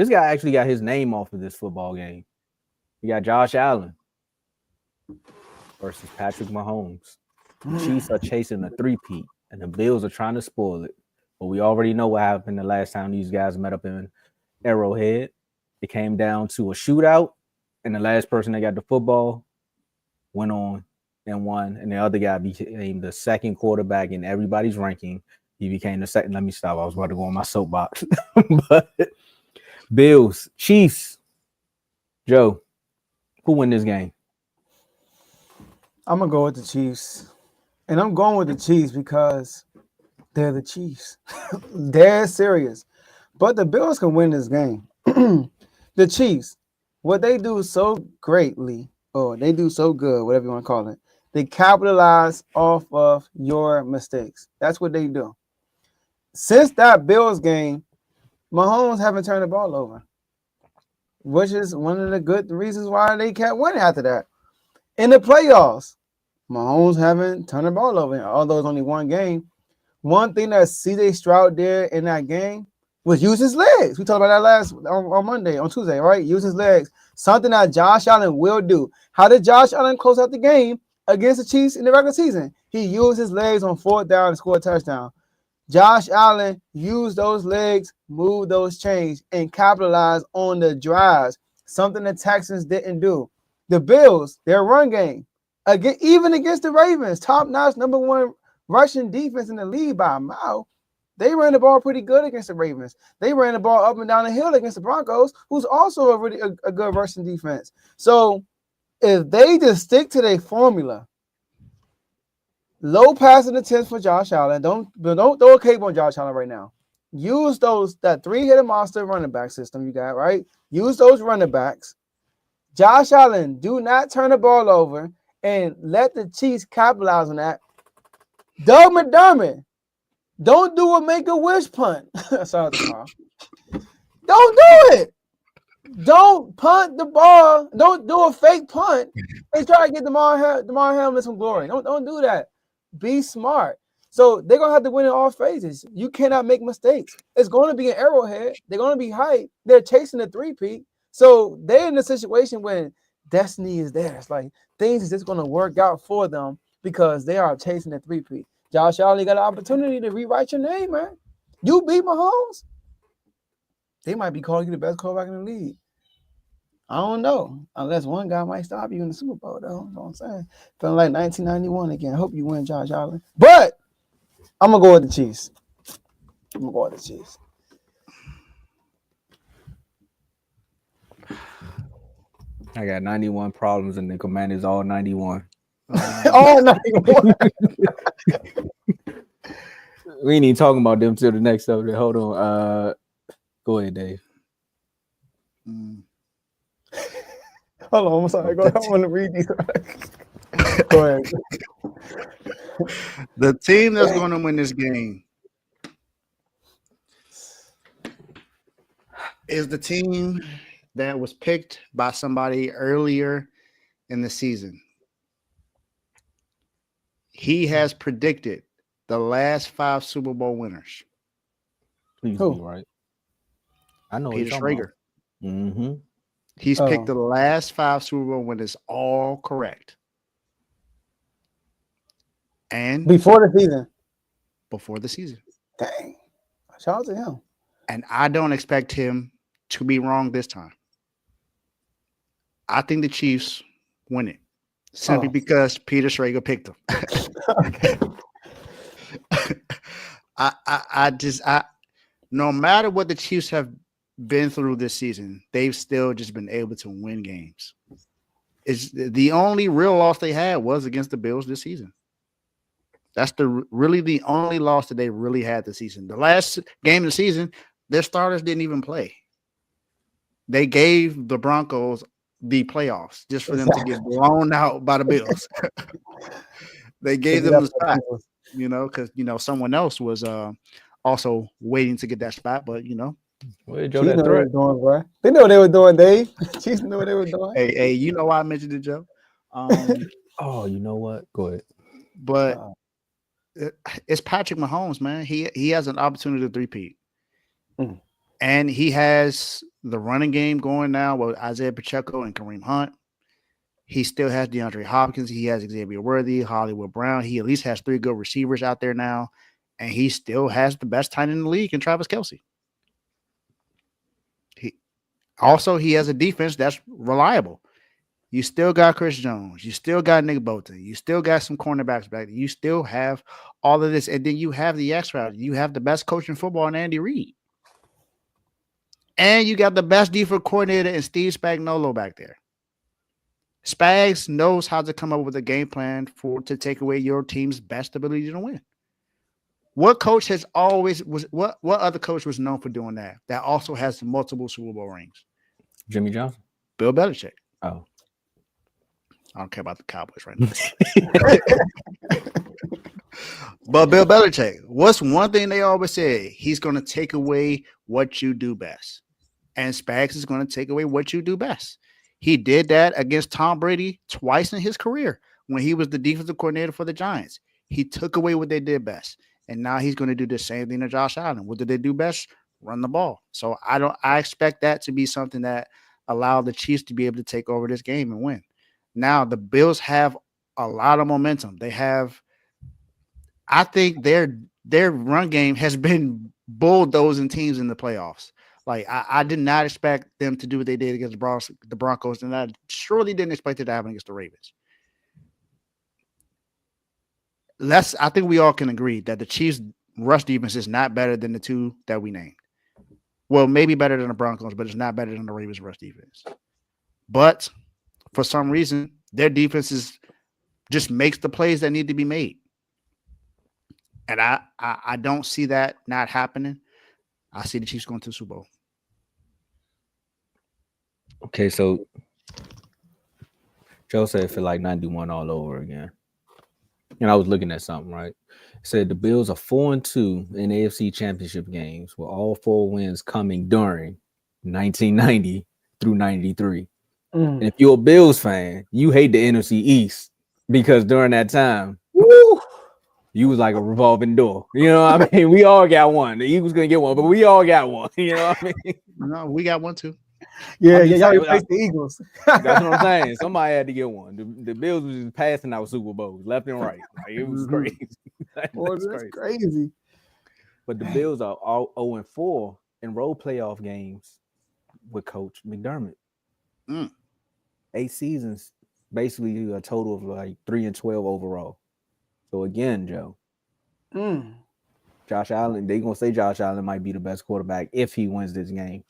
This guy actually got his name off of this football game. You got Josh Allen versus Patrick Mahomes. The Chiefs are chasing a three-peat, and the Bills are trying to spoil it. But we already know what happened the last time these guys met up in Arrowhead. It came down to a shootout, and the last person that got the football went on and won, and the other guy became the second quarterback in everybody's ranking. He became the second. Let me stop. I was about to go on my soapbox. But Bills, Chiefs, Joe, who win this game? I'm going to go with the Chiefs. And I'm going with the Chiefs because they're the Chiefs. They're serious. But the Bills can win this game. The Chiefs, what they do so greatly, or they do so good, whatever you want to call it, they capitalize off of your mistakes. That's what they do. Since that Bills game, Mahomes haven't turned the ball over, which is one of the good reasons why they kept winning after that. In the playoffs, Mahomes haven't turned the ball over, although it's only one game. One thing that CJ Stroud did in that game was use his legs. We talked about that on Tuesday, right? Use his legs. Something that Josh Allen will do. How did Josh Allen close out the game against the Chiefs in the regular season? He used his legs on fourth down and scored a touchdown. Josh Allen used those legs, moved those chains, and capitalized on the drives, something the Texans didn't do. The Bills, their run game, again, even against the Ravens, top-notch number one rushing defense in the league by a mile, they ran the ball pretty good against the Ravens. They ran the ball up and down the hill against the Broncos, who's also a good rushing defense. So if they just stick to their formula, low passing attempts for Josh Allen. Don't throw a cape on Josh Allen right now. Use that three-headed monster running back system you got, right? Use those running backs. Josh Allen, do not turn the ball over and let the Chiefs capitalize on that. Doug McDermott, don't do a make-a-wish punt. Sorry, don't do it. Don't punt the ball. Don't do a fake punt and try to get Damar Hamlin some glory. Don't do that. Be smart. So they're going to have to win in all phases. You cannot make mistakes. It's going to be an Arrowhead. They're going to be hyped. They're chasing the three-peat. So they're in a situation when destiny is there. It's like things is just going to work out for them because they are chasing the three-peat. Josh Allen got an opportunity to rewrite your name, man. You beat Mahomes. They might be calling you the best quarterback in the league. I don't know. Unless one guy might stop you in the Super Bowl, though. You know what I'm saying? Feeling like 1991 again. I hope you win, Josh Allen. But I'm going to go with the Chiefs. I got 91 problems, and the Commanders all 91. All 91. We ain't even talking about them till the next subject. Hold on. Go ahead, Dave. Hold on, I'm sorry. Go ahead. I want to read these. Go ahead. The team that's going to win this game is the team that was picked by somebody earlier in the season. He has predicted the last 5 Super Bowl winners. Please be right. I know Peter Schrager. Mm-hmm. He's picked the last 5 Super Bowl winners, all correct. And before the season. Dang. Shout out to him. And I don't expect him to be wrong this time. I think the Chiefs win it simply because Peter Schrager picked them. I no matter what the Chiefs have been through this season, they've still just been able to win games. It's the only real loss they had was against the Bills this season. That's really the only loss that they really had this season. The last game of the season, their starters didn't even play. They gave the Broncos the playoffs just for them to get blown out by the Bills. They gave them the spot, because someone else was also waiting to get that spot, but They know what they were doing, bro. They know what they were doing, Dave. Chiefs know what they were doing. Hey, you know why I mentioned it, Joe? You know what? Go ahead. But it's Patrick Mahomes, man. He has an opportunity to three-peat. And he has the running game going now with Isaiah Pacheco and Kareem Hunt. He still has DeAndre Hopkins. He has Xavier Worthy, Hollywood Brown. He at least has 3 good receivers out there now. And he still has the best tight end in the league in Travis Kelce. He has a defense that's reliable. You still got Chris Jones. You still got Nick Bolton. You still got some cornerbacks back there. You still have all of this. And then you have the X factor. You have the best coach in football in Andy Reid. And you got the best defensive coordinator in Steve Spagnuolo back there. Spags knows how to come up with a game plan to take away your team's best ability to win. What coach has always was what other coach was known for doing that? That also has multiple Super Bowl rings. Jimmy Johnson. Bill Belichick. Oh, I don't care about the Cowboys right now. But Bill Belichick, what's one thing they always say? He's going to take away what you do best. And Spags is going to take away what you do best. He did that against Tom Brady twice in his career when he was the defensive coordinator for the Giants. He took away what they did best. And now he's going to do the same thing to Josh Allen. What did they do best? Run the ball. So I expect that to be something that allowed the Chiefs to be able to take over this game and win. Now the Bills have a lot of momentum. I think their run game has been bulldozing teams in the playoffs. Like I did not expect them to do what they did against the Broncos, and I surely didn't expect it to happen against the Ravens. I think we all can agree that the Chiefs' rush defense is not better than the 2 that we named. Well, maybe better than the Broncos, but it's not better than the Ravens' rush defense. But for some reason, their defense just makes the plays that need to be made. And I don't see that not happening. I see the Chiefs going to the Super Bowl. okay. So Joe said it feel like 91 all over again. And I was looking at something, right? It said the Bills are 4-2 in AFC Championship games, with all 4 wins coming during 1990 through 93. And if you're a Bills fan, you hate the NFC East because during that time, woo, you was like a revolving door. You know what I mean? We all got one. The Eagles gonna get one, but we all got one. You know what I mean? No, we got one too. Yeah, y'all replaced the Eagles. That's what I'm saying. Somebody had to get one. The Bills was just passing out Super Bowls left and right. Like, it was crazy. Boy, that's crazy. But the Bills are all 0-4 in road playoff games with Coach McDermott. 8 seasons, basically a total of like 3-12 overall. So again, Joe, Josh Allen, they're gonna say Josh Allen might be the best quarterback if he wins this game.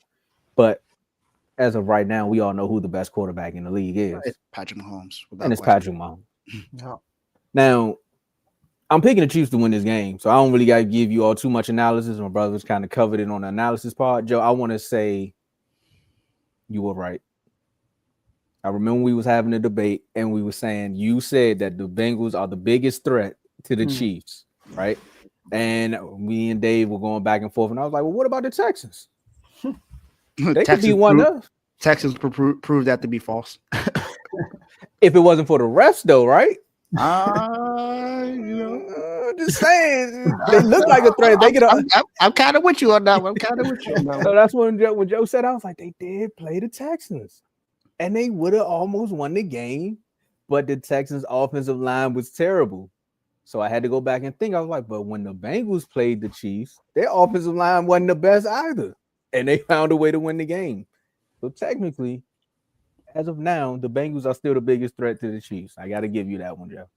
But as of right now, we all know who the best quarterback in the league is. It's Patrick Mahomes. And it's Patrick Mahomes. Yeah. Now, I'm picking the Chiefs to win this game, so I don't really got to give you all too much analysis. My brother's kind of covered it on the analysis part. Joe, I want to say you were right. I remember we was having a debate, and we were saying you said that the Bengals are the biggest threat to the Chiefs, right? And me and Dave were going back and forth, and I was like, well, what about the Texans? They could be one up. Texans proved that to be false. If it wasn't for the refs, though, right? Just saying, they look like a threat. They I'm kind of with you on that one. So that's when Joe said, I was like, they did play the Texans, and they would have almost won the game, but the Texans' offensive line was terrible. So I had to go back and think. I was like, but when the Bengals played the Chiefs, their offensive line wasn't the best either, and they found a way to win the game. So technically, as of now, the Bengals are still the biggest threat to the Chiefs. I got to give you that one, Joe.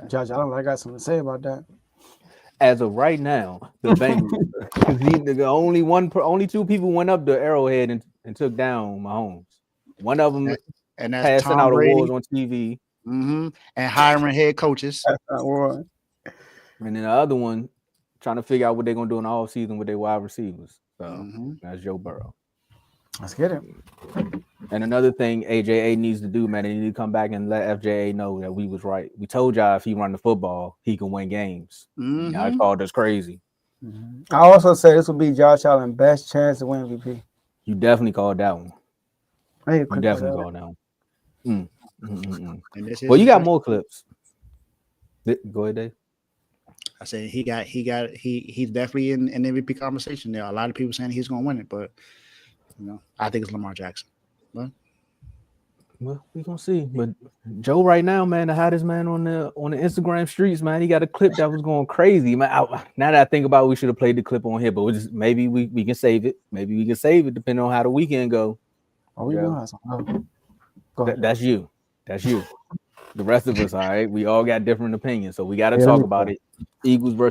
Josh, I got something to say about that. As of right now, the Bengals, only 2 people went up the Arrowhead and took down Mahomes. One of them and that's passing Tom out Brady. awards on TV. And hiring head coaches. That's not one. And then the other one trying to figure out what they're going to do in the offseason with their wide receivers. So that's Joe Burrow. Let's get it. And another thing AJA needs to do, man, they need to come back and let FJA know that we was right. We told y'all if he run the football, he can win games. Y'all called us crazy. I also say this will be Josh Allen's best chance to win MVP. You definitely called that one. You definitely called that one. And Well, you got more clips. Go ahead, Dave. I said he's definitely in MVP conversation. There are a lot of people saying he's going to win it, but I think it's Lamar Jackson. But well, we gonna see. But Joe, right now, man, the hottest man on the Instagram streets, man. He got a clip that was going crazy, man. Now that I think about it, we should have played the clip on here, but maybe we can save it. Maybe we can save it depending on how the weekend go. Are we doing something? Go ahead. That's you. That's you. The rest of us, all right. We all got different opinions, so we got to Yeah, talk let me about go. it. Eagles versus